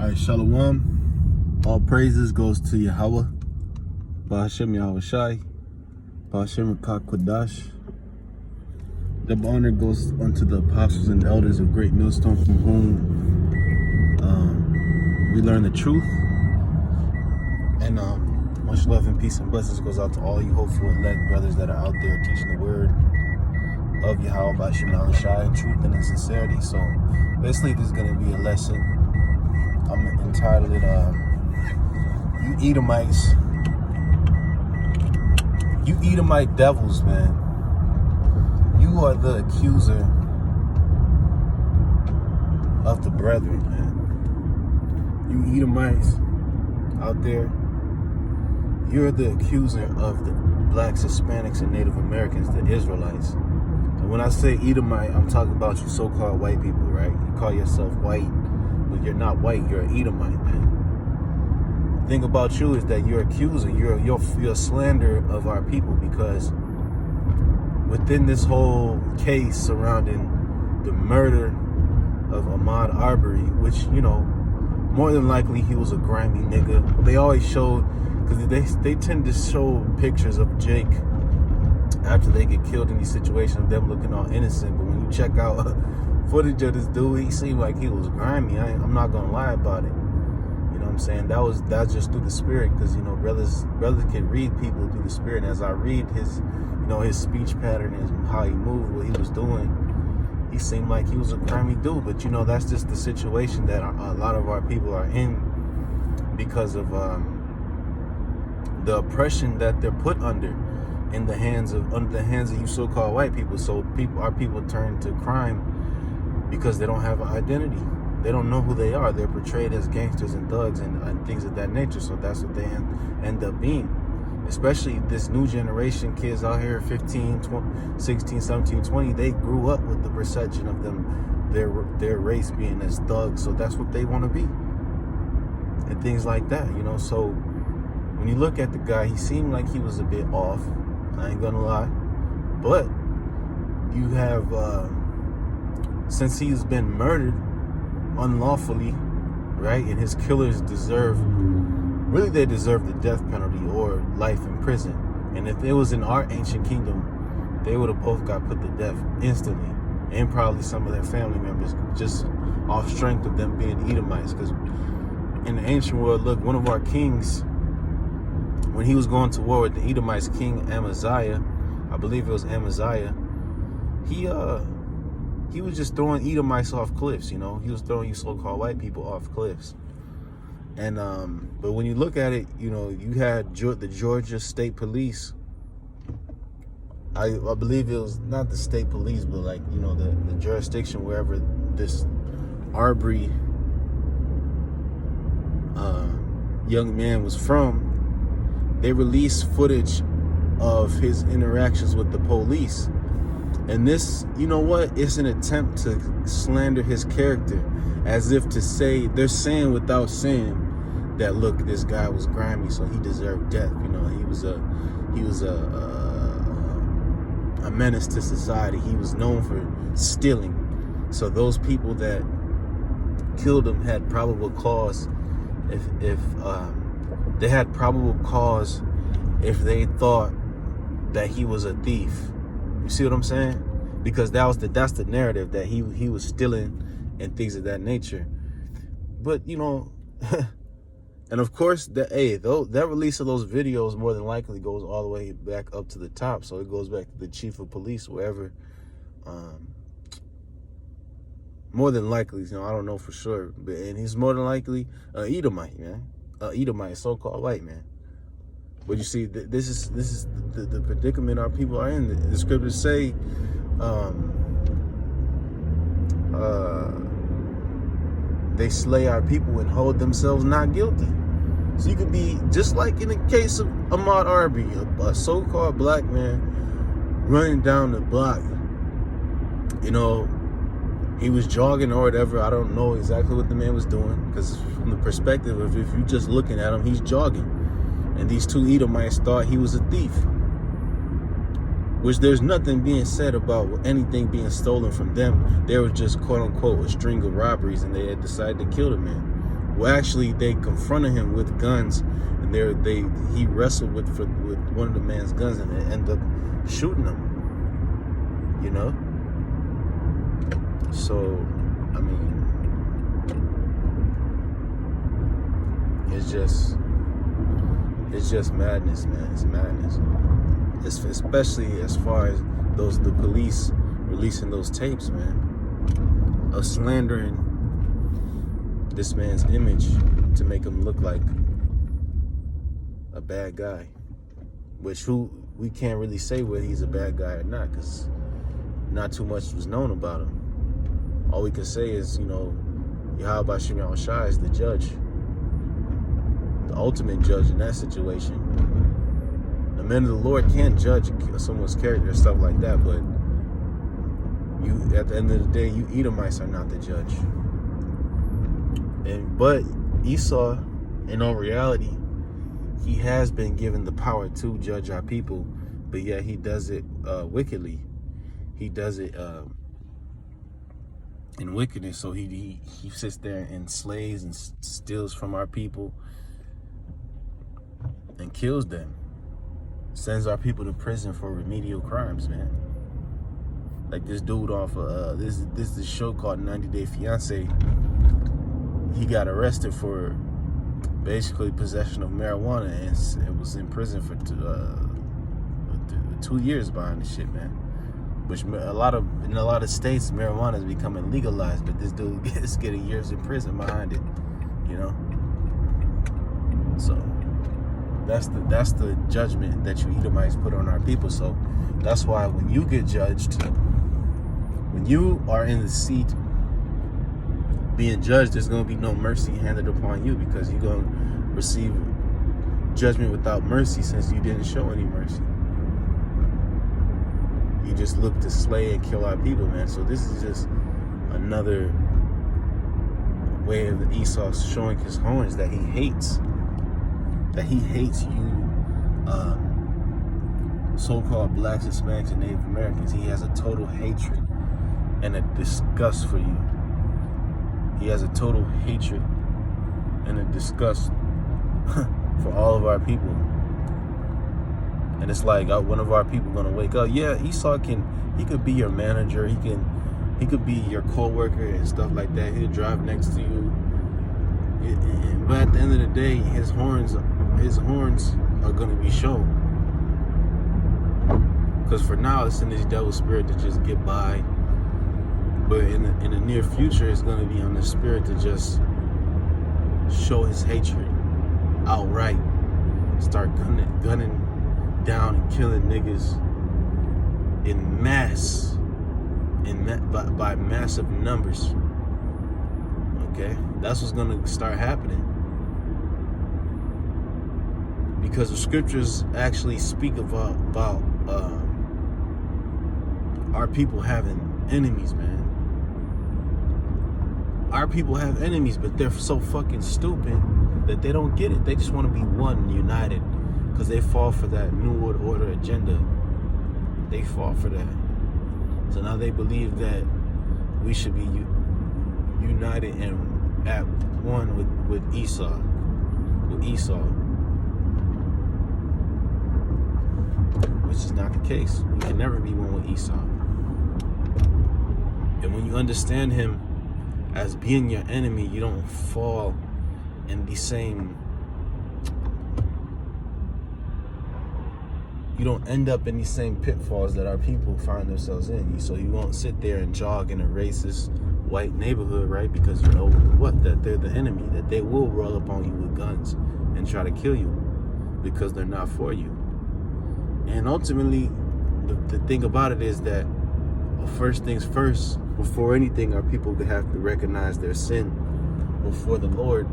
Alright, Shalom. All praises goes to Yahweh. Ba'ashem Yahweh Shai. Ba'ashem Kwadash. The honor goes unto the apostles and elders of Great Millstone, from whom we learn the truth. And much love and peace and blessings goes out to all you hopeful elect brothers that are out there teaching the word of Yahweh Ba'ashem Yahweh Shai, truth and in sincerity. So basically this is going to be a lesson. I'm entitled it, You Edomites. You Edomite devils, man. You are the accuser of the brethren, man. You Edomites out there, you're the accuser of the blacks, Hispanics, and Native Americans, the Israelites. And when I say Edomite, I'm talking about you so-called white people, right? You call yourself white, but you're not white, you're an Edomite, man. The thing about you is that you're accusing, you're a slander of our people, because within this whole case surrounding the murder of Ahmaud Arbery, which, you know, more than likely he was a grimy nigga. They always showed, because they tend to show pictures of Jake after they get killed in these situations of them looking all innocent. But when you check out footage of this dude, he seemed like he was grimy. I'm not gonna lie about it. You know what I'm saying? That's just through the spirit, because, you know, brothers can read people through the spirit. And as I read his, you know, his speech pattern and how he moved, what he was doing, he seemed like he was a grimy dude. But, you know, that's just the situation that a lot of our people are in because of the oppression that they're put under under the hands of you so-called white people. So our people turn to crime because they don't have an identity. They don't know who they are. They're portrayed as gangsters and thugs and things of that nature. So that's what they end up being. Especially this new generation, kids out here, 15, 16, 17, 20, they grew up with the perception of them, their race being as thugs. So that's what they want to be. And things like that, you know. So when you look at the guy, he seemed like he was a bit off. I ain't gonna lie. But you have, since he's been murdered unlawfully, right, and his killers deserve the death penalty or life in prison. And if it was in our ancient kingdom, they would have both got put to death instantly, and probably some of their family members, just off strength of them being Edomites. Because in the ancient world, look, one of our kings, when he was going to war with the Edomites, King Amaziah, I believe it was Amaziah, he was just throwing Edomites off cliffs, you know. He was throwing you so-called white people off cliffs. And but when you look at it, you know, you had the Georgia State Police. I believe it was not the state police, but, like, you know, the jurisdiction wherever this Arbery young man was from. They released footage of his interactions with the police. And this, you know what, it's an attempt to slander his character, as if to say, they're saying without saying that, look, this guy was grimy, so he deserved death. You know, he was a menace to society. He was known for stealing. So those people that killed him had probable cause if they had probable cause if they thought that he was a thief. You see what I'm saying? Because that's the narrative, that he was stealing and things of that nature. But, you know, and of course, that release of those videos more than likely goes all the way back up to the top. So it goes back to the chief of police, wherever. More than likely, you know, I don't know for sure, and he's more than likely Edomite, man. Edomite, so-called white man. But you see, this is the predicament our people are in. The scriptures say, they slay our people and hold themselves not guilty. So you could be, just like in the case of Ahmaud Arbery, a so-called black man running down the block. You know, he was jogging or whatever. I don't know exactly what the man was doing, because from the perspective of, if you're just looking at him, he's jogging. And these two Edomites thought he was a thief. which there's nothing being said about anything being stolen from them. There was just, quote unquote, a string of robberies, and they had decided to kill the man. Well, actually, they confronted him with guns, and he wrestled with one of the man's guns, and they ended up shooting him. You know. So, I mean, it's just madness, man. It's madness. Especially as far as the police releasing those tapes, man, of slandering this man's image to make him look like a bad guy, which we can't really say whether he's a bad guy or not, because not too much was known about him. All we can say is, Yahweh Shem Shai is the judge, the ultimate judge in that situation. The men of the Lord can't judge someone's character or stuff like that, but at the end of the day, you Edomites are not the judge. But Esau, in all reality, he has been given the power to judge our people, but yet he does it wickedly. He does it in wickedness. So he sits there and slays and steals from our people and kills them. Sends our people to prison for remedial crimes, man. Like this dude off of this show called 90 Day Fiance. He got arrested for basically possession of marijuana, and it was in prison for 2 years behind this shit, man. Which in a lot of states, marijuana is becoming legalized, but this dude is getting years in prison behind it, So that's the judgment that you Edomites put on our people. So that's why when you get judged, when you are in the seat being judged, there's going to be no mercy handed upon you, because you're going to receive judgment without mercy, since you didn't show any mercy. You just look to slay and kill our people, man. So this is just another way of Esau showing his horns that he hates you so-called blacks, Hispanics, and Native Americans. He has a total hatred and a disgust for you. He has a total hatred and a disgust for all of our people. And it's like, one of our people gonna wake up. Yeah, Esau he could be your manager. He could be your co-worker and stuff like that. He'll drive next to you. But at the end of the day, his horns are gonna be shown. Because for now, it's in this devil spirit to just get by. But in the near future, it's going to be on the spirit to just show his hatred outright. Start gunning down and killing niggas in mass, by massive numbers. Okay? That's what's going to start happening. Because the scriptures actually speak about our people having enemies, man. Our people have enemies, but they're so fucking stupid that they don't get it. They just want to be one, united, because they fall for that New World Order agenda. They fall for that. So now they believe that we should be united and at one with Esau. Which is not the case. We can never be one with Esau. And when you understand him as being your enemy, you don't fall in the same, you don't end up in the same pitfalls that our people find themselves in. So you won't sit there and jog in a racist white neighborhood, right? Because you know that they're the enemy, that they will roll up on you with guns and try to kill you because they're not for you. And ultimately, the thing about it is that first things first, before anything, our people have to recognize their sin before the Lord.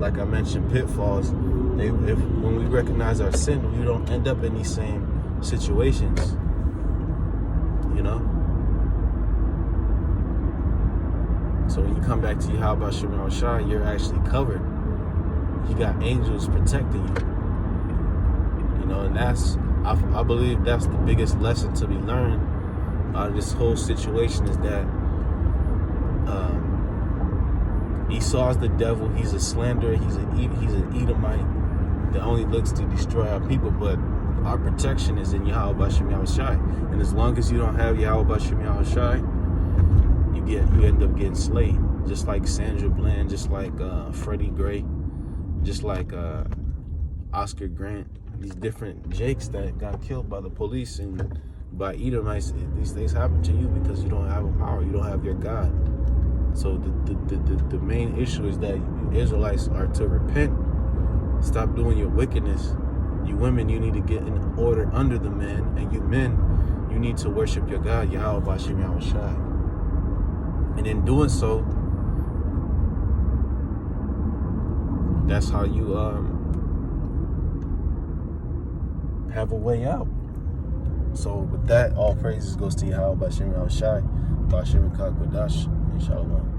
Like I mentioned, pitfalls. When we recognize our sin, we don't end up in these same situations. You know? So when you come back to Yahweh Shem Shai, you're actually covered. You got angels protecting you. You know, and I believe that's the biggest lesson to be learned out of this whole situation, is that Esau's the devil. He's a slanderer. He's an Edomite that only looks to destroy our people. But our protection is in Yahweh B'Shem Yahushai. And as long as you don't have Yahweh B'Shem Yahushai, you end up getting slayed. Just like Sandra Bland, just like Freddie Gray, just like Oscar Grant. These different Jakes that got killed by the police and by Edomites. These things happen to you because you don't have a power. You don't have your God. So the main issue is that you Israelites are to repent. Stop doing your wickedness. You women, you need to get in order under the men. And you men, you need to worship your God, Yahweh B'Shem Yahushai. And in doing so, that's how you have a way out. So with that, all praises goes to Yahweh B'Shem Yahushai, B'Shem Kakwadash, and Shalom.